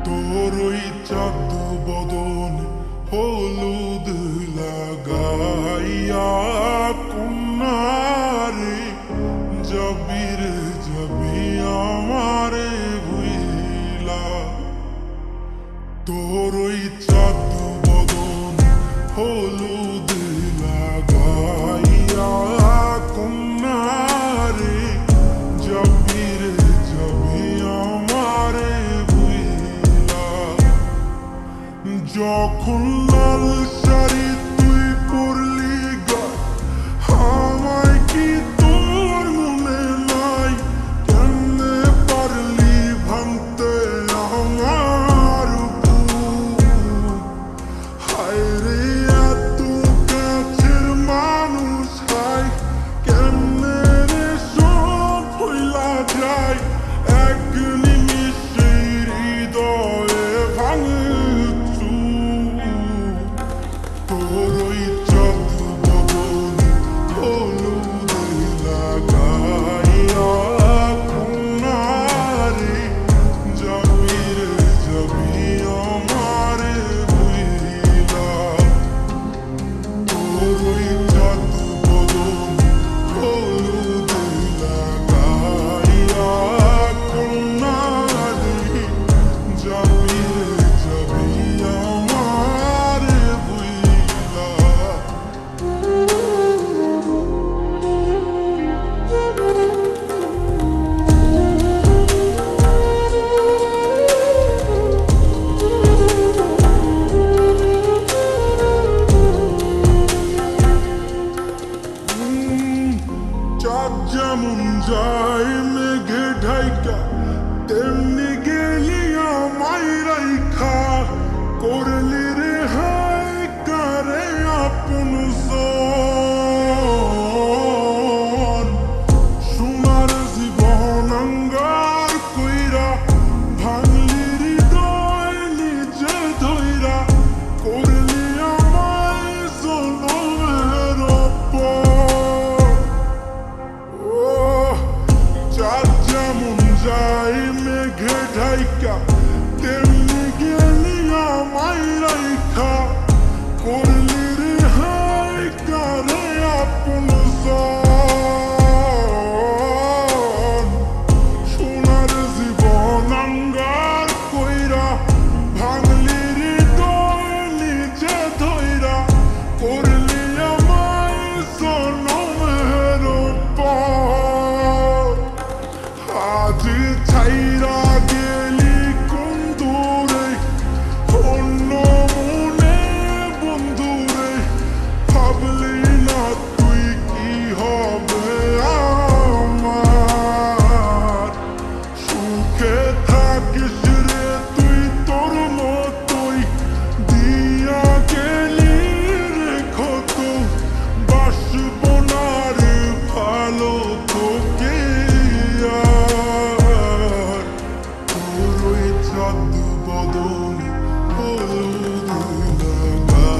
তোর ওই চাঁদ বদন হলুদ লাগাইয়া কন্যারে যাবি রে যাবি আমারে ভুইলা। তোর ওই চাঁদ বদন হলুদ লাগাইয়া কন্যারে যাবি রে যাবি আমারে ভুইলা। যখন লাল শাড়ি তুই পরলি গায় আমায় কি তোর মনে নাই? কেমনে পারলি ভাঙতে আমার বুক? হায় রে এত কাছের মানুষ হায় কেমনে রে সব ভুইলা যায়? এক নিমিষে হৃদয়ে ভাঙে তোর ওই চাঁদ বদন হলুদ লাগাইয়া কন্যারে যাবি রে যাবি আমারে ভুইলা। তোর ওই চাঁদ বদন হলুদ লাগাইয়া কন্যারে যাবি রে যাবি আমারে ভুইলা। চাঁদ যেমন যায় মেঘে ঢাইকা তেমনি গেলি আমায় রাইখা। করলি রে হায় কারে আপন জন। সোনার জীবন অঙ্গার কইরা ভাঙলি হৃদয় নিজে ধইরা। করলি আমায় জনমের পর। চাঁদ যেমন যায় মেঘে ঢাইকা তেমনি গেলি আমায় রাইখা। করলি রে হায় কারে আপন জন। সোনার জীবন অঙ্গার কইরা ভাঙলি হৃদয় নিজে ধইরা। করলি আমায় জনমের পর। আজ ছাইরা গেলি কোন দূরে অন্য মনে বন্ধুরে। ভাবলি না তুই কি হবে আমার? সুখে থাকিস রে তুই তোর মতোই দিয়া গেলি রে ক্ষত। বাসব না রে ভালো তোকে আর। তোর ওই চাঁদ বদন হলুদ লাগাইয়া